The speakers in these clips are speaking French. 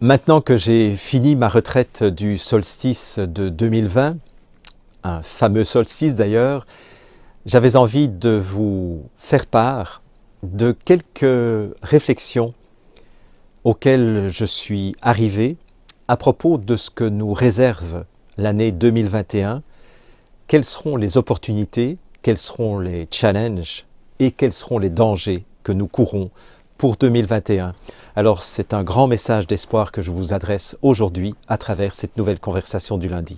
Maintenant que j'ai fini ma retraite du solstice de 2020, un fameux solstice d'ailleurs, j'avais envie de vous faire part de quelques réflexions auxquelles je suis arrivé à propos de ce que nous réserve l'année 2021, quelles seront les opportunités, quels seront les challenges et quels seront les dangers que nous courons pour 2021. Alors c'est un grand message d'espoir que je vous adresse aujourd'hui à travers cette nouvelle conversation du lundi.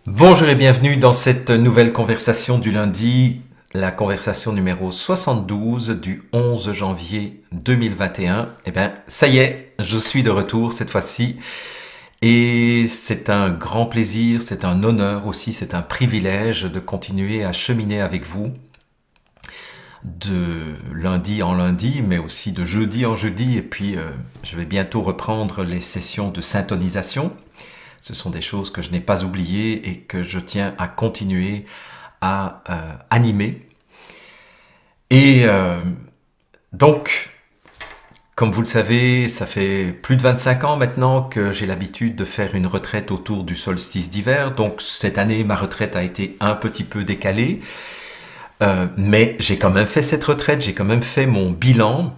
Bonjour et bienvenue dans cette nouvelle conversation du lundi, la conversation numéro 72 du 11 janvier 2021. Eh bien, ça y est, je suis de retour cette fois-ci et c'est un grand plaisir, c'est un honneur aussi, c'est un privilège de continuer à cheminer avec vous de lundi en lundi, mais aussi de jeudi en jeudi et puis je vais bientôt reprendre les sessions de syntonisation. Ce sont des choses que je n'ai pas oubliées et que je tiens à continuer à animer. Et donc, comme vous le savez, ça fait plus de 25 ans maintenant que j'ai l'habitude de faire une retraite autour du solstice d'hiver. Donc cette année, ma retraite a été un petit peu décalée. Mais j'ai quand même fait cette retraite, j'ai quand même fait mon bilan.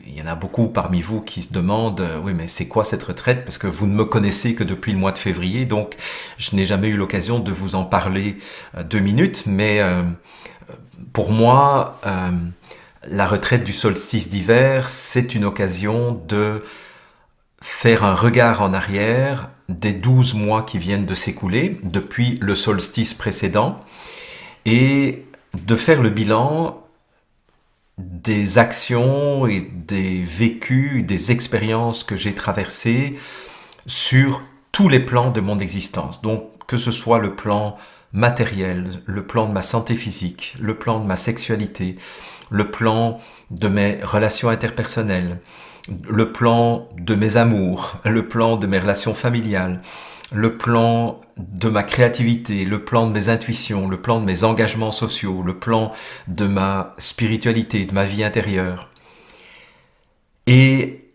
Il y en a beaucoup parmi vous qui se demandent oui, mais c'est quoi cette retraite? Parce que vous ne me connaissez que depuis le mois de février, donc je n'ai jamais eu l'occasion de vous en parler 2 minutes. Mais pour moi, la retraite du solstice d'hiver, c'est une occasion de faire un regard en arrière des 12 mois qui viennent de s'écouler depuis le solstice précédent et de faire le bilan des actions et des vécus, des expériences que j'ai traversées sur tous les plans de mon existence. Donc, que ce soit le plan matériel, le plan de ma santé physique, le plan de ma sexualité, le plan de mes relations interpersonnelles, le plan de mes amours, le plan de mes relations familiales, le plan de ma créativité, le plan de mes intuitions, le plan de mes engagements sociaux, le plan de ma spiritualité, de ma vie intérieure. Et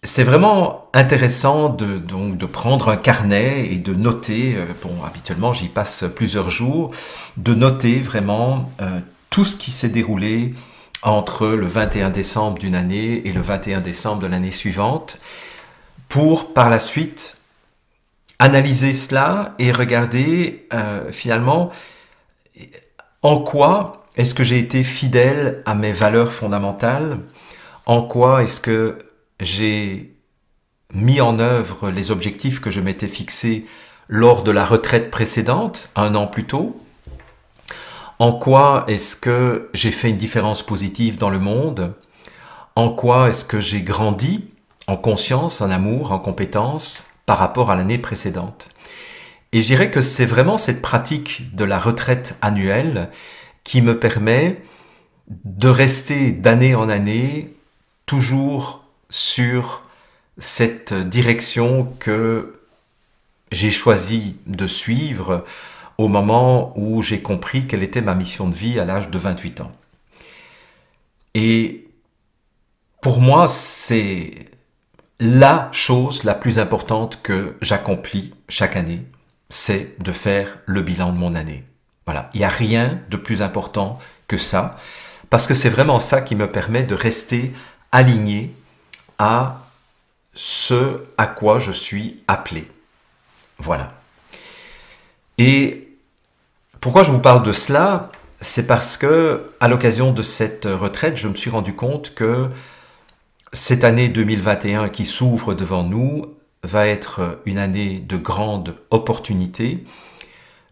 c'est vraiment intéressant de prendre un carnet et de noter, habituellement j'y passe plusieurs jours, de noter vraiment tout ce qui s'est déroulé entre le 21 décembre d'une année et le 21 décembre de l'année suivante, pour par la suite analyser cela et regarder finalement en quoi est-ce que j'ai été fidèle à mes valeurs fondamentales, en quoi est-ce que j'ai mis en œuvre les objectifs que je m'étais fixés lors de la retraite précédente, 1 an plus tôt, en quoi est-ce que j'ai fait une différence positive dans le monde, en quoi est-ce que j'ai grandi en conscience, en amour, en compétence, par rapport à l'année précédente. Et je dirais que c'est vraiment cette pratique de la retraite annuelle qui me permet de rester d'année en année toujours sur cette direction que j'ai choisi de suivre au moment où j'ai compris quelle était ma mission de vie à l'âge de 28 ans. Et pour moi, c'est la chose la plus importante que j'accomplis chaque année, c'est de faire le bilan de mon année. Voilà, il n'y a rien de plus important que ça, parce que c'est vraiment ça qui me permet de rester aligné à ce à quoi je suis appelé. Voilà. Et pourquoi je vous parle de cela? C'est parce que, à l'occasion de cette retraite, je me suis rendu compte que cette année 2021 qui s'ouvre devant nous va être une année de grandes opportunités,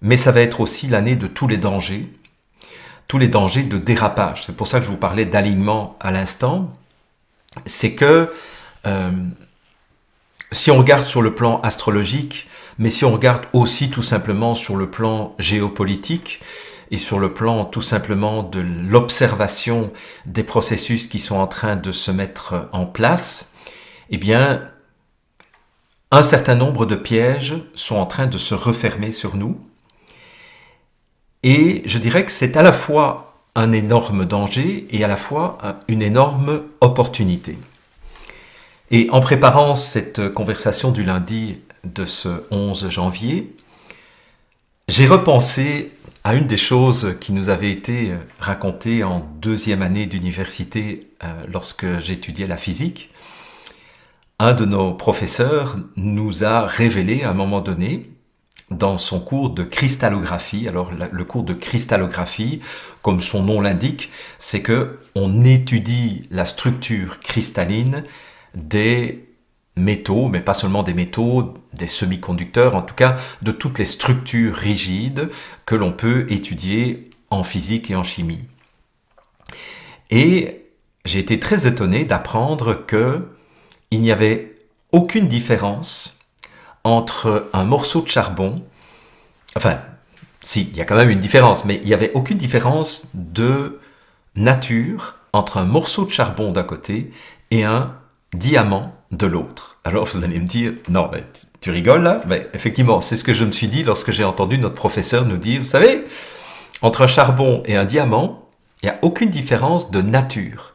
mais ça va être aussi l'année de tous les dangers de dérapage. C'est pour ça que je vous parlais d'alignement à l'instant. C'est que si on regarde sur le plan astrologique, mais si on regarde aussi tout simplement sur le plan géopolitique, et sur le plan tout simplement de l'observation des processus qui sont en train de se mettre en place, eh bien, un certain nombre de pièges sont en train de se refermer sur nous. Et je dirais que c'est à la fois un énorme danger et à la fois une énorme opportunité. Et en préparant cette conversation du lundi de ce 11 janvier, j'ai repensé à une des choses qui nous avait été racontée en deuxième année d'université lorsque j'étudiais la physique. Un de nos professeurs nous a révélé à un moment donné, dans son cours de cristallographie, alors le cours de cristallographie, comme son nom l'indique, c'est que on étudie la structure cristalline des métaux, mais pas seulement des métaux, des semi-conducteurs, en tout cas de toutes les structures rigides que l'on peut étudier en physique et en chimie. Et j'ai été très étonné d'apprendre que il n'y avait aucune différence entre un morceau de charbon, enfin, si, il y a quand même une différence, mais il n'y avait aucune différence de nature entre un morceau de charbon d'un côté et un diamant de l'autre. Alors vous allez me dire, non, mais tu rigoles là? Mais effectivement, c'est ce que je me suis dit lorsque j'ai entendu notre professeur nous dire, vous savez, entre un charbon et un diamant, il n'y a aucune différence de nature.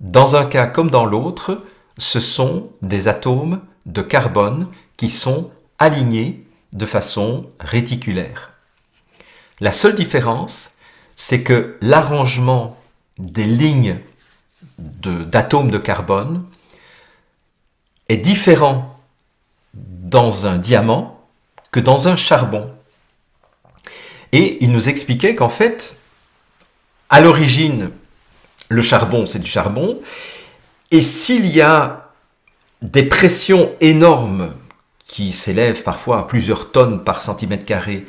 Dans un cas comme dans l'autre, ce sont des atomes de carbone qui sont alignés de façon réticulaire. La seule différence, c'est que l'arrangement des lignes d'atomes de carbone est différent dans un diamant que dans un charbon. Et il nous expliquait qu'en fait, à l'origine, le charbon, c'est du charbon, et s'il y a des pressions énormes qui s'élèvent parfois à plusieurs tonnes par centimètre carré,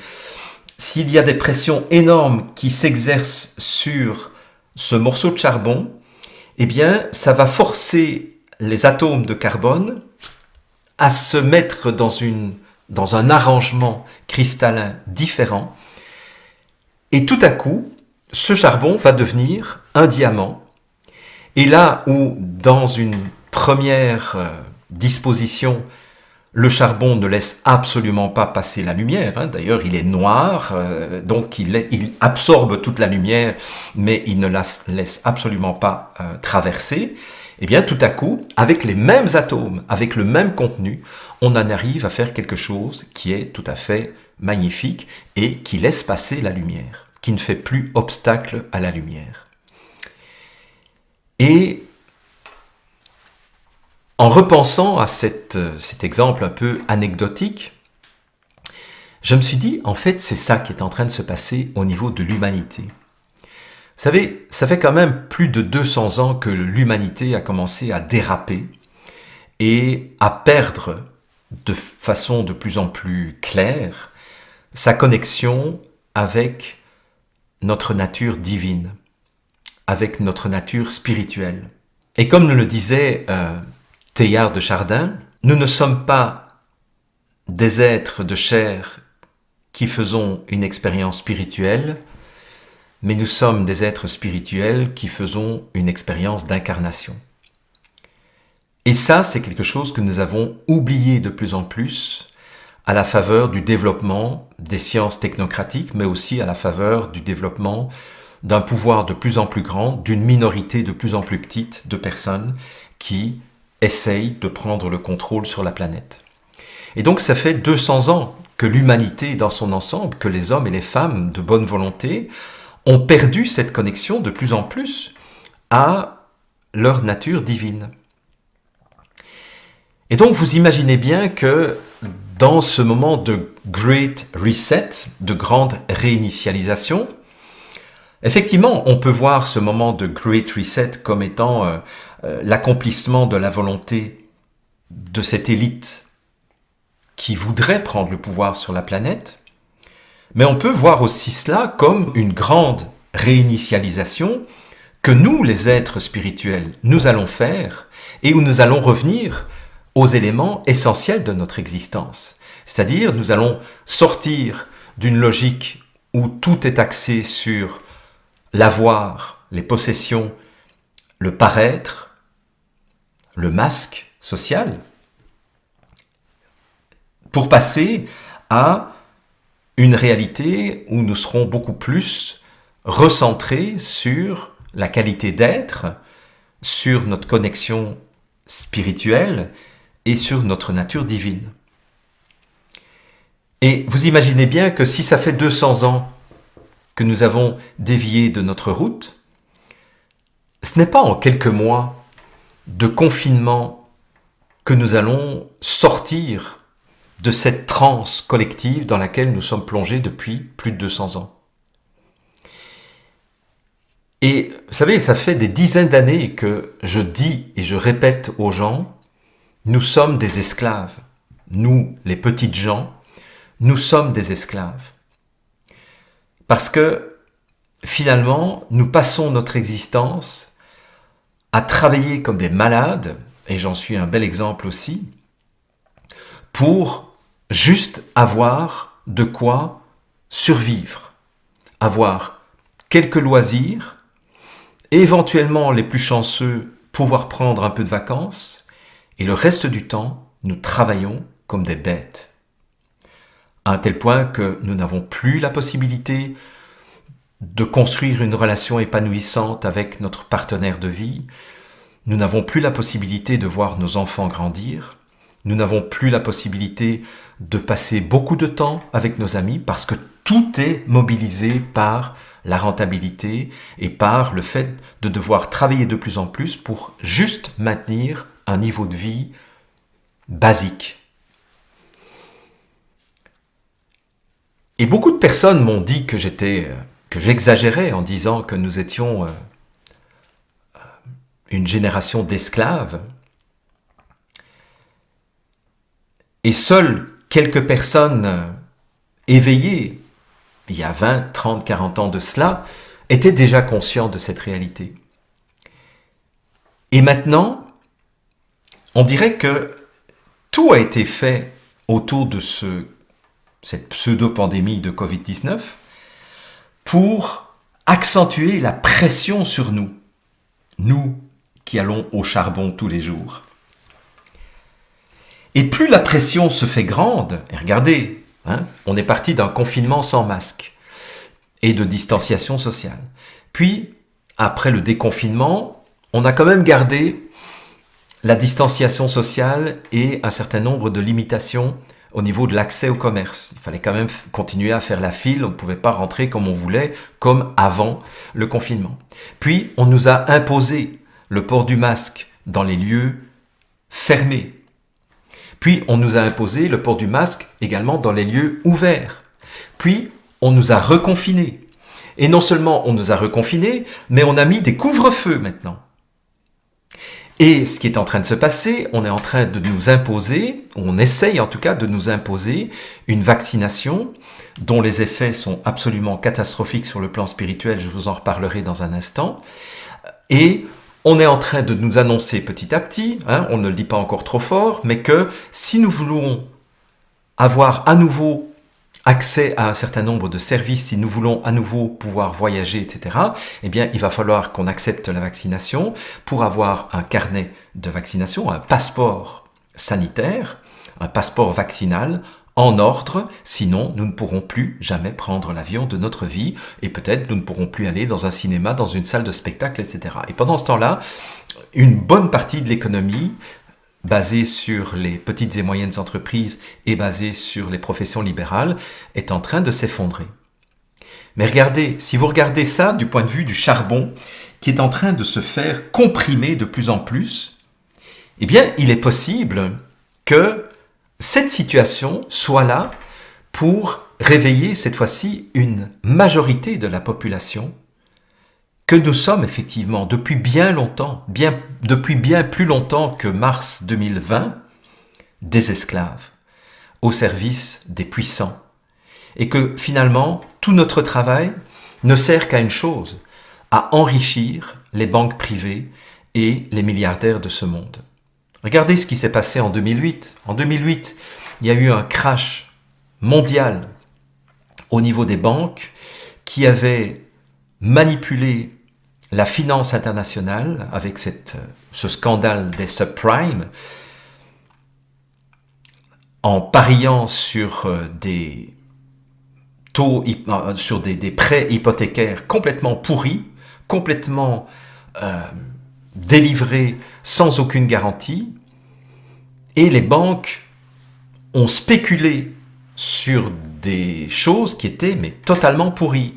s'il y a des pressions énormes qui s'exercent sur ce morceau de charbon, eh bien, ça va forcer les atomes de carbone à se mettre dans un arrangement cristallin différent. Et tout à coup, ce charbon va devenir un diamant. Et là où, dans une première disposition, le charbon ne laisse absolument pas passer la lumière, d'ailleurs il est noir, donc il absorbe toute la lumière, mais il ne la laisse absolument pas traverser, et bien tout à coup, avec les mêmes atomes, avec le même contenu, on en arrive à faire quelque chose qui est tout à fait magnifique et qui laisse passer la lumière, qui ne fait plus obstacle à la lumière. Et en repensant à cet exemple un peu anecdotique, je me suis dit, en fait, c'est ça qui est en train de se passer au niveau de l'humanité. Vous savez, ça fait quand même plus de 200 ans que l'humanité a commencé à déraper et à perdre de façon de plus en plus claire sa connexion avec notre nature divine, avec notre nature spirituelle. Et comme nous le disait Teilhard de Chardin, nous ne sommes pas des êtres de chair qui faisons une expérience spirituelle, mais nous sommes des êtres spirituels qui faisons une expérience d'incarnation. Et ça, c'est quelque chose que nous avons oublié de plus en plus à la faveur du développement des sciences technocratiques, mais aussi à la faveur du développement d'un pouvoir de plus en plus grand, d'une minorité de plus en plus petite de personnes qui essayent de prendre le contrôle sur la planète. Et donc ça fait 200 ans que l'humanité dans son ensemble, que les hommes et les femmes de bonne volonté ont perdu cette connexion de plus en plus à leur nature divine. Et donc vous imaginez bien que dans ce moment de Great Reset, de grande réinitialisation, effectivement, on peut voir ce moment de Great Reset comme étant l'accomplissement de la volonté de cette élite qui voudrait prendre le pouvoir sur la planète, mais on peut voir aussi cela comme une grande réinitialisation que nous, les êtres spirituels, nous allons faire et où nous allons revenir aux éléments essentiels de notre existence. C'est-à-dire, nous allons sortir d'une logique où tout est axé sur l'avoir, les possessions, le paraître, le masque social, pour passer à une réalité où nous serons beaucoup plus recentrés sur la qualité d'être, sur notre connexion spirituelle et sur notre nature divine. Et vous imaginez bien que si ça fait 200 ans que nous avons dévié de notre route, ce n'est pas en quelques mois de confinement que nous allons sortir de cette transe collective dans laquelle nous sommes plongés depuis plus de 200 ans. Et vous savez, ça fait des dizaines d'années que je dis et je répète aux gens, nous sommes des esclaves. Nous, les petites gens, nous sommes des esclaves. Parce que finalement, nous passons notre existence à travailler comme des malades, et j'en suis un bel exemple aussi, pour juste avoir de quoi survivre, avoir quelques loisirs, et éventuellement les plus chanceux pouvoir prendre un peu de vacances, et le reste du temps, nous travaillons comme des bêtes. À un tel point que nous n'avons plus la possibilité de construire une relation épanouissante avec notre partenaire de vie, nous n'avons plus la possibilité de voir nos enfants grandir, nous n'avons plus la possibilité de passer beaucoup de temps avec nos amis parce que tout est mobilisé par la rentabilité et par le fait de devoir travailler de plus en plus pour juste maintenir un niveau de vie basique. Et beaucoup de personnes m'ont dit que j'exagérais en disant que nous étions une génération d'esclaves. Et seules quelques personnes éveillées, il y a 20, 30, 40 ans de cela, étaient déjà conscientes de cette réalité. Et maintenant, on dirait que tout a été fait autour de cette pseudo-pandémie de Covid-19 pour accentuer la pression sur nous, nous qui allons au charbon tous les jours. Et plus la pression se fait grande, et regardez, on est parti d'un confinement sans masque et de distanciation sociale. Puis, après le déconfinement, on a quand même gardé la distanciation sociale et un certain nombre de limitations au niveau de l'accès au commerce. Il fallait quand même continuer à faire la file, on ne pouvait pas rentrer comme on voulait, comme avant le confinement. Puis, on nous a imposé le port du masque dans les lieux fermés. Puis, on nous a imposé le port du masque également dans les lieux ouverts. Puis, on nous a reconfinés. Et non seulement on nous a reconfinés, mais on a mis des couvre-feux maintenant. Et ce qui est en train de se passer, on est en train de nous imposer, on essaye en tout cas de nous imposer une vaccination dont les effets sont absolument catastrophiques sur le plan spirituel, je vous en reparlerai dans un instant. Et on est en train de nous annoncer petit à petit, on ne le dit pas encore trop fort, mais que si nous voulons avoir à nouveau accès à un certain nombre de services, si nous voulons à nouveau pouvoir voyager, etc., eh bien, il va falloir qu'on accepte la vaccination pour avoir un carnet de vaccination, un passeport sanitaire, un passeport vaccinal en ordre, sinon nous ne pourrons plus jamais prendre l'avion de notre vie et peut-être nous ne pourrons plus aller dans un cinéma, dans une salle de spectacle, etc. Et pendant ce temps-là, une bonne partie de l'économie basée sur les petites et moyennes entreprises et basée sur les professions libérales, est en train de s'effondrer. Mais regardez, si vous regardez ça du point de vue du charbon, qui est en train de se faire comprimer de plus en plus, eh bien, il est possible que cette situation soit là pour réveiller cette fois-ci une majorité de la population que nous sommes effectivement depuis bien longtemps, depuis bien plus longtemps que mars 2020, des esclaves au service des puissants. Et que finalement, tout notre travail ne sert qu'à une chose, à enrichir les banques privées et les milliardaires de ce monde. Regardez ce qui s'est passé en 2008. En 2008, il y a eu un crash mondial au niveau des banques qui avaient manipulé la finance internationale avec ce scandale des subprimes en pariant sur des taux, sur des prêts hypothécaires complètement pourris, complètement délivrés sans aucune garantie. Et les banques ont spéculé sur des choses qui étaient mais totalement pourries.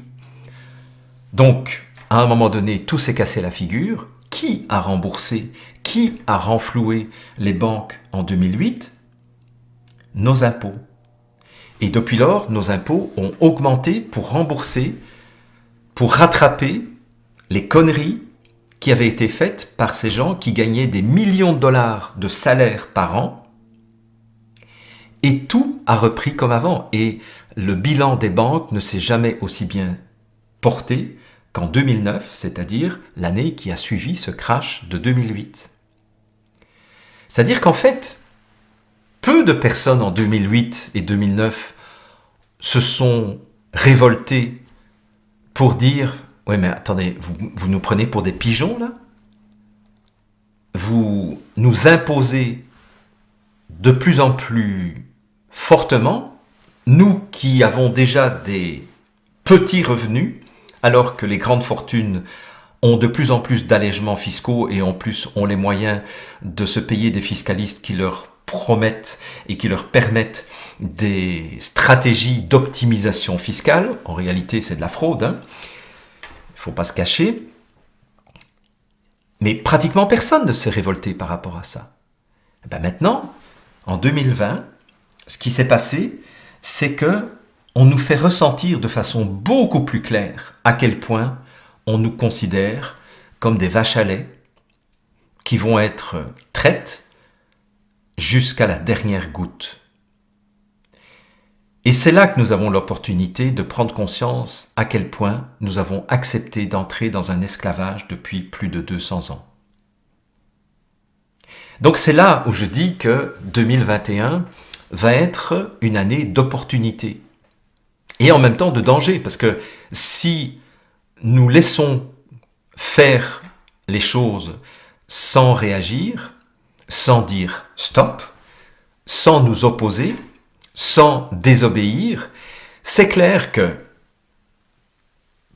Donc, à un moment donné, tout s'est cassé la figure. Qui a remboursé, qui a renfloué les banques en 2008? Nos impôts. Et depuis lors, nos impôts ont augmenté pour rembourser, pour rattraper les conneries qui avaient été faites par ces gens qui gagnaient des millions de dollars de salaire par an. Et tout a repris comme avant. Et le bilan des banques ne s'est jamais aussi bien porté qu'en 2009, c'est-à-dire l'année qui a suivi ce crash de 2008. C'est-à-dire qu'en fait, peu de personnes en 2008 et 2009 se sont révoltées pour dire « Ouais, mais attendez, vous nous prenez pour des pigeons, là? Vous nous imposez de plus en plus fortement, nous qui avons déjà des petits revenus, alors que les grandes fortunes ont de plus en plus d'allègements fiscaux et en plus ont les moyens de se payer des fiscalistes qui leur promettent et qui leur permettent des stratégies d'optimisation fiscale. En réalité, c'est de la fraude, hein. Il ne faut pas se cacher. Mais pratiquement personne ne s'est révolté par rapport à ça. Et bien maintenant, en 2020, ce qui s'est passé, c'est que on nous fait ressentir de façon beaucoup plus claire à quel point on nous considère comme des vaches à lait qui vont être traites jusqu'à la dernière goutte. Et c'est là que nous avons l'opportunité de prendre conscience à quel point nous avons accepté d'entrer dans un esclavage depuis plus de 200 ans. Donc c'est là où je dis que 2021 va être une année d'opportunité. Et en même temps de danger, parce que si nous laissons faire les choses sans réagir, sans dire stop, sans nous opposer, sans désobéir, c'est clair que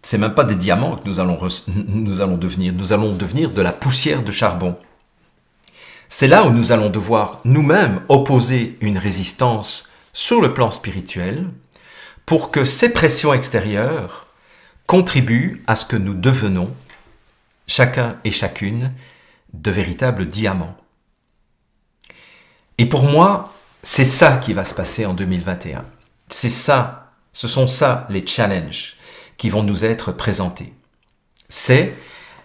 c'est même pas des diamants que nous allons devenir. Nous allons devenir de la poussière de charbon. C'est là où nous allons devoir nous-mêmes opposer une résistance sur le plan spirituel pour que ces pressions extérieures contribuent à ce que nous devenons, chacun et chacune, de véritables diamants. Et pour moi, c'est ça qui va se passer en 2021. C'est ça, ce sont ça les challenges qui vont nous être présentés. C'est,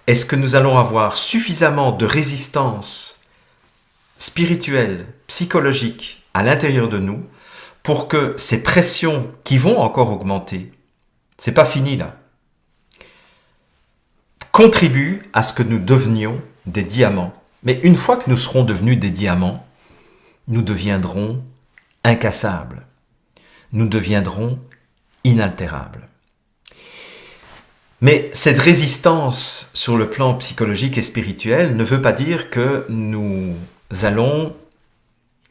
est-ce que nous allons avoir suffisamment de résistance spirituelle, psychologique à l'intérieur de nous pour que ces pressions qui vont encore augmenter, c'est pas fini là, contribuent à ce que nous devenions des diamants. Mais une fois que nous serons devenus des diamants, nous deviendrons incassables. Nous deviendrons inaltérables. Mais cette résistance sur le plan psychologique et spirituel ne veut pas dire que nous allons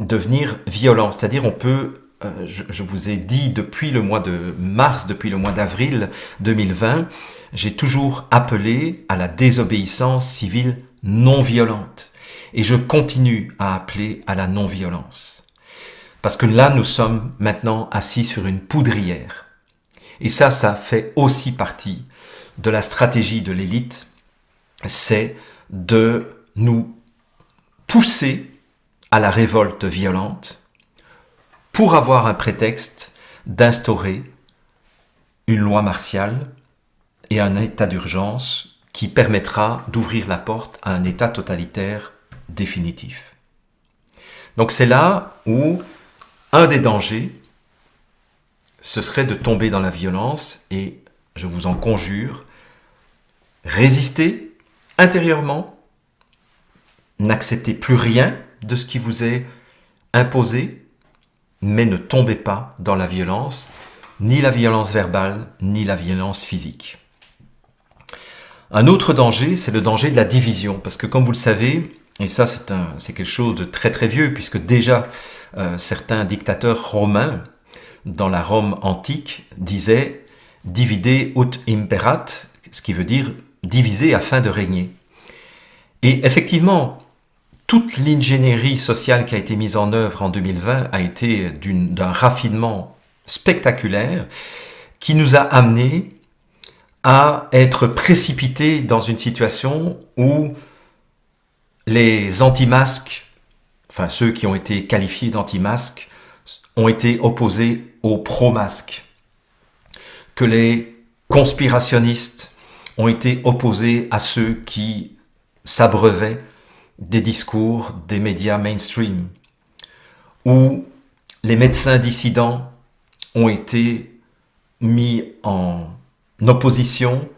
devenir violents. C'est-à-dire on peut, je vous ai dit depuis le mois de mars, depuis le mois d'avril 2020, j'ai toujours appelé à la désobéissance civile non violente. Et je continue à appeler à la non-violence. Parce que là, nous sommes maintenant assis sur une poudrière. Et ça fait aussi partie de la stratégie de l'élite, c'est de nous pousser à la révolte violente pour avoir un prétexte d'instaurer une loi martiale et un état d'urgence qui permettra d'ouvrir la porte à un état totalitaire définitif. Donc c'est là où un des dangers, ce serait de tomber dans la violence et, je vous en conjure, résistez intérieurement, n'acceptez plus rien de ce qui vous est imposé, mais ne tombez pas dans la violence ni la violence verbale, ni la violence physique. Un autre danger, c'est le danger de la division, parce que comme vous le savez, et ça c'est quelque chose de très très vieux, puisque déjà certains dictateurs romains, dans la Rome antique, disaient « divide ut imperat », ce qui veut dire « diviser afin de régner ». Et effectivement, toute l'ingénierie sociale qui a été mise en œuvre en 2020 a été d'un raffinement spectaculaire qui nous a amenés à être précipités dans une situation où les anti-masques, enfin ceux qui ont été qualifiés d'anti-masques, ont été opposés aux pro-masques, que les conspirationnistes ont été opposés à ceux qui s'abreuvaient des discours des médias mainstream, où les médecins dissidents ont été mis en opposition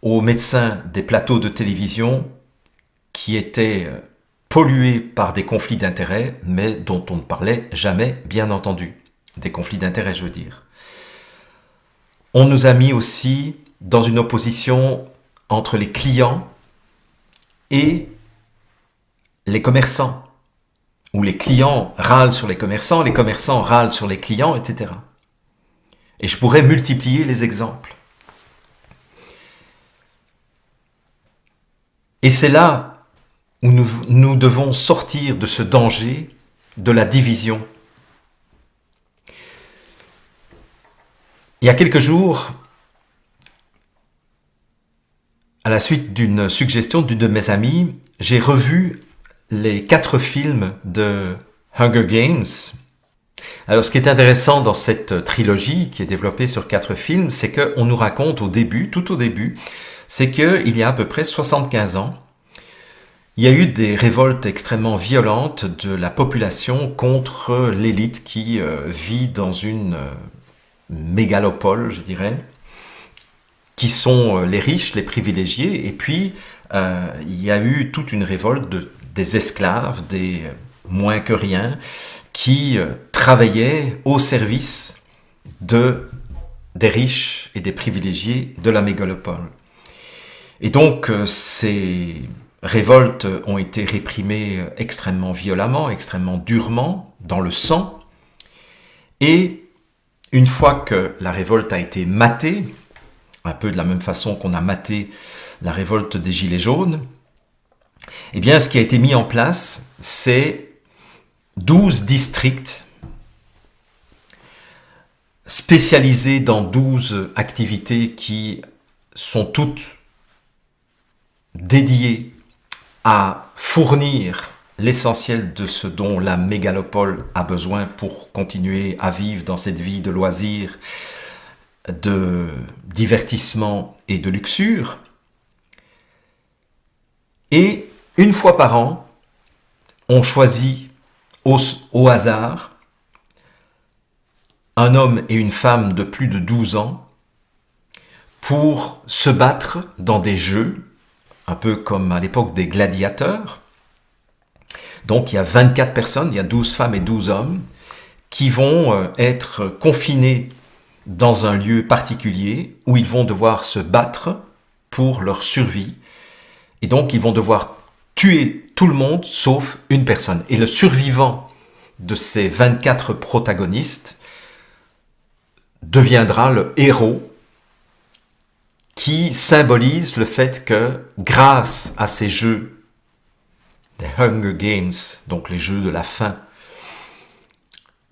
aux médecins des plateaux de télévision qui étaient pollués par des conflits d'intérêts, mais dont on ne parlait jamais, bien entendu. Des conflits d'intérêts, je veux dire. On nous a mis aussi dans une opposition entre les clients et les commerçants, où les clients râlent sur les commerçants râlent sur les clients, etc. Et je pourrais multiplier les exemples. Et c'est là où nous devons sortir de ce danger de la division. Il y a quelques jours, à la suite d'une suggestion d'une de mes amies, j'ai revu les 4 films de Hunger Games. Alors, ce qui est intéressant dans cette trilogie, qui est développée sur 4 films, c'est qu'on nous raconte tout au début, c'est qu'il y a à peu près 75 ans, il y a eu des révoltes extrêmement violentes de la population contre l'élite qui vit dans une mégalopole, je dirais, qui sont les riches, les privilégiés, et puis il y a eu toute une révolte des esclaves, des moins que rien, qui travaillaient au service des riches et des privilégiés de la mégalopole. Et donc ces révoltes ont été réprimées extrêmement violemment, extrêmement durement, dans le sang, et une fois que la révolte a été matée, un peu de la même façon qu'on a maté la révolte des Gilets jaunes, eh bien, ce qui a été mis en place, c'est 12 districts spécialisés dans 12 activités qui sont toutes dédiées à fournir l'essentiel de ce dont la mégalopole a besoin pour continuer à vivre dans cette vie de loisirs, de divertissement et de luxure. Et une fois par an, on choisit au hasard un homme et une femme de plus de 12 ans pour se battre dans des jeux, un peu comme à l'époque des gladiateurs. Donc il y a 24 personnes, il y a 12 femmes et 12 hommes qui vont être confinés dans un lieu particulier où ils vont devoir se battre pour leur survie. Et donc ils vont devoir tuer tout le monde sauf une personne. Et le survivant de ces 24 protagonistes deviendra le héros qui symbolise le fait que grâce à ces jeux, les Hunger Games, donc les jeux de la faim,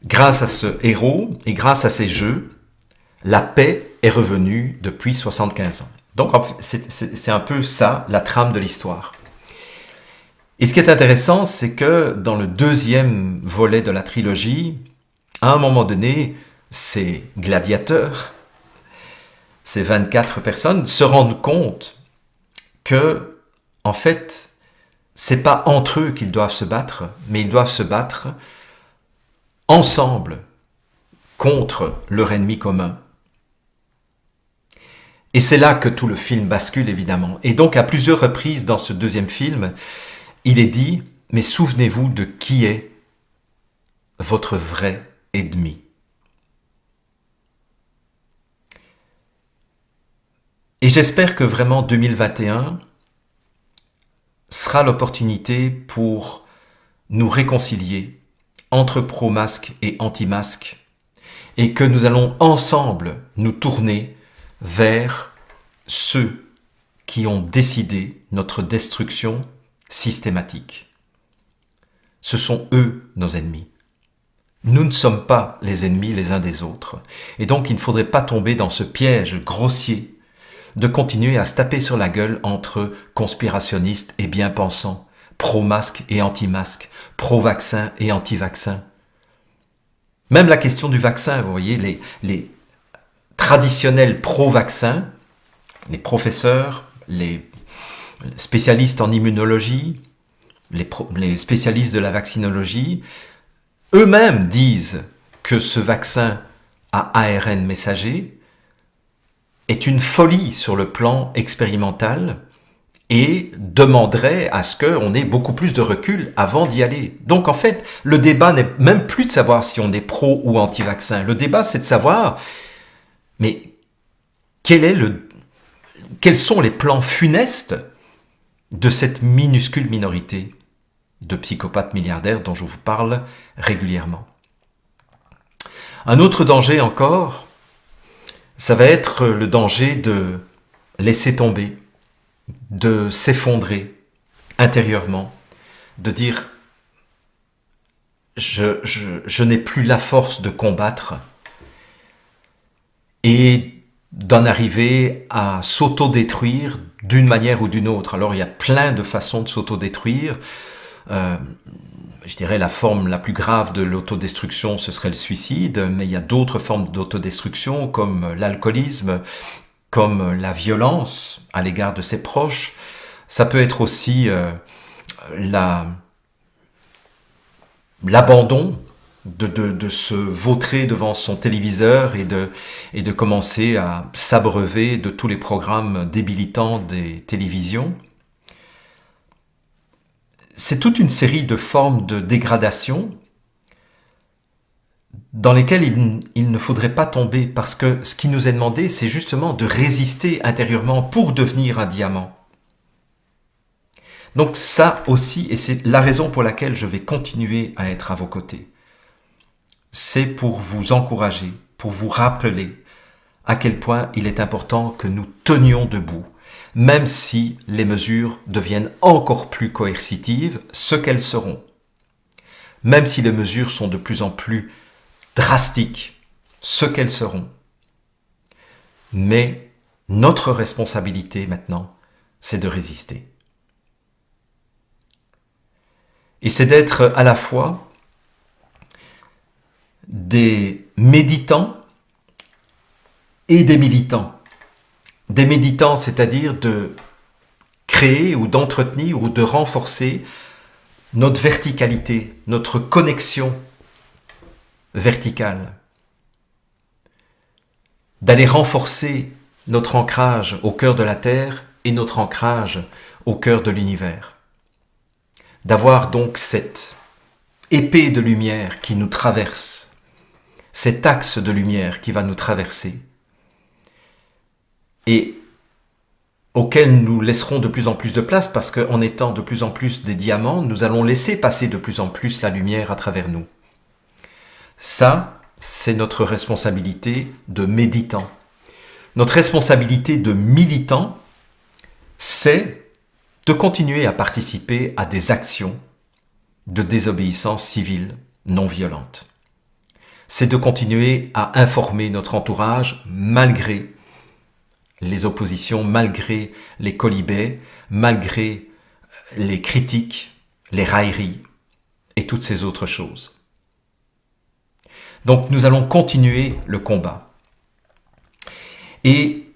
grâce à ce héros et grâce à ces jeux, la paix est revenue depuis 75 ans. Donc c'est un peu ça, la trame de l'histoire. Et ce qui est intéressant, c'est que dans le deuxième volet de la trilogie, à un moment donné, ces gladiateurs, ces 24 personnes, se rendent compte que, en fait, c'est pas entre eux qu'ils doivent se battre, mais ils doivent se battre ensemble contre leur ennemi commun. Et c'est là que tout le film bascule, évidemment. Et donc, à plusieurs reprises dans ce deuxième film, il est dit, mais souvenez-vous de qui est votre vrai ennemi. Et j'espère que vraiment 2021 sera l'opportunité pour nous réconcilier entre pro-masque et anti-masque, et que nous allons ensemble nous tourner vers ceux qui ont décidé notre destruction systématique. Ce sont eux nos ennemis. Nous ne sommes pas les ennemis les uns des autres. Et donc il ne faudrait pas tomber dans ce piège grossier de continuer à se taper sur la gueule entre conspirationnistes et bien-pensants, pro-masque et anti-masque, pro-vaccin et anti-vaccin. Même la question du vaccin, vous voyez, les traditionnels pro-vaccins, les professeurs, les spécialistes en immunologie, les spécialistes de la vaccinologie, eux-mêmes disent que ce vaccin à ARN messager est une folie sur le plan expérimental et demanderait à ce qu'on ait beaucoup plus de recul avant d'y aller. Donc en fait, le débat n'est même plus de savoir si on est pro ou anti-vaccin. Le débat, c'est de savoir, mais quels sont les plans funestes de cette minuscule minorité de psychopathes milliardaires dont je vous parle régulièrement. Un autre danger encore, ça va être le danger de laisser tomber, de s'effondrer intérieurement, de dire je n'ai plus la force de combattre et d'en arriver à s'autodétruire d'une manière ou d'une autre. Alors il y a plein de façons de s'autodétruire. Je dirais la forme la plus grave de l'autodestruction, ce serait le suicide, mais il y a d'autres formes d'autodestruction comme l'alcoolisme, comme la violence à l'égard de ses proches. Ça peut être aussi l'abandon de se vautrer devant son téléviseur et de commencer à s'abreuver de tous les programmes débilitants des télévisions. C'est toute une série de formes de dégradation dans lesquelles il ne faudrait pas tomber, parce que ce qui nous est demandé, c'est justement de résister intérieurement pour devenir un diamant. Donc ça aussi, et c'est la raison pour laquelle je vais continuer à être à vos côtés, c'est pour vous encourager, pour vous rappeler à quel point il est important que nous tenions debout, même si les mesures deviennent encore plus coercitives, ce qu'elles seront. Même si les mesures sont de plus en plus drastiques, ce qu'elles seront. Mais notre responsabilité maintenant, c'est de résister. Et c'est d'être à la fois des méditants et des militants. Des méditants, c'est-à-dire de créer ou d'entretenir ou de renforcer notre verticalité, notre connexion verticale. D'aller renforcer notre ancrage au cœur de la Terre et notre ancrage au cœur de l'univers. D'avoir donc cette épée de lumière qui nous traverse, cet axe de lumière qui va nous traverser, et auquel nous laisserons de plus en plus de place, parce qu'en étant de plus en plus des diamants, nous allons laisser passer de plus en plus la lumière à travers nous. Ça, c'est notre responsabilité de méditant. Notre responsabilité de militant, c'est de continuer à participer à des actions de désobéissance civile non violente. C'est de continuer à informer notre entourage malgré les oppositions, malgré les quolibets, malgré les critiques, les railleries et toutes ces autres choses. Donc nous allons continuer le combat. Et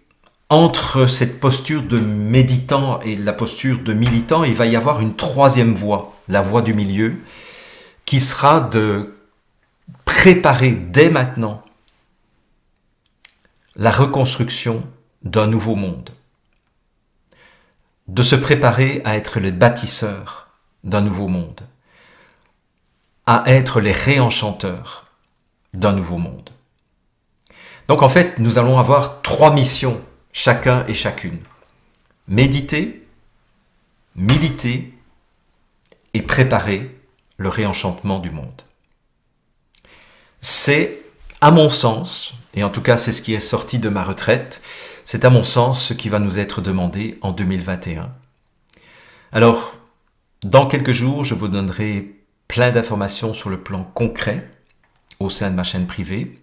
entre cette posture de méditant et la posture de militant, il va y avoir une troisième voie, la voie du milieu, qui sera de préparer dès maintenant la reconstruction d'un nouveau monde, de se préparer à être les bâtisseurs d'un nouveau monde, à être les réenchanteurs d'un nouveau monde. Donc en fait, nous allons avoir 3 missions chacun et chacune. Méditer, militer et préparer le réenchantement du monde. C'est, à mon sens, et en tout cas c'est ce qui est sorti de ma retraite, c'est à mon sens ce qui va nous être demandé en 2021. Alors, dans quelques jours, je vous donnerai plein d'informations sur le plan concret au sein de ma chaîne privée,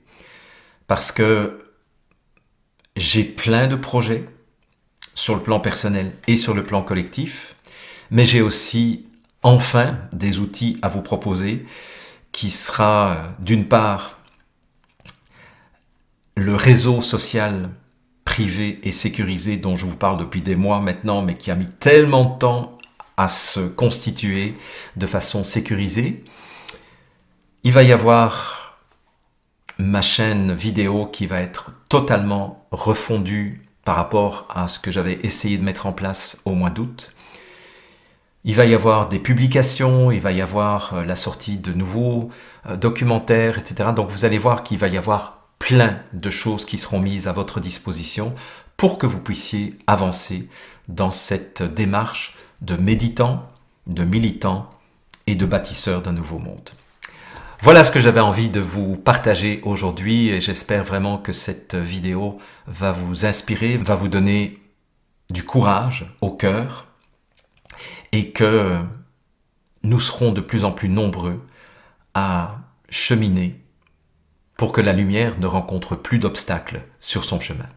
parce que j'ai plein de projets sur le plan personnel et sur le plan collectif, mais j'ai aussi enfin des outils à vous proposer qui sera d'une part le réseau social privé et sécurisé dont je vous parle depuis des mois maintenant, mais qui a mis tellement de temps à se constituer de façon sécurisée. Il va y avoir ma chaîne vidéo qui va être totalement refondue par rapport à ce que j'avais essayé de mettre en place au mois d'août. Il va y avoir des publications, il va y avoir la sortie de nouveaux documentaires, etc. Donc vous allez voir qu'il va y avoir plein de choses qui seront mises à votre disposition pour que vous puissiez avancer dans cette démarche de méditant, de militant et de bâtisseur d'un nouveau monde. Voilà ce que j'avais envie de vous partager aujourd'hui et j'espère vraiment que cette vidéo va vous inspirer, va vous donner du courage au cœur et que nous serons de plus en plus nombreux à cheminer pour que la lumière ne rencontre plus d'obstacles sur son chemin.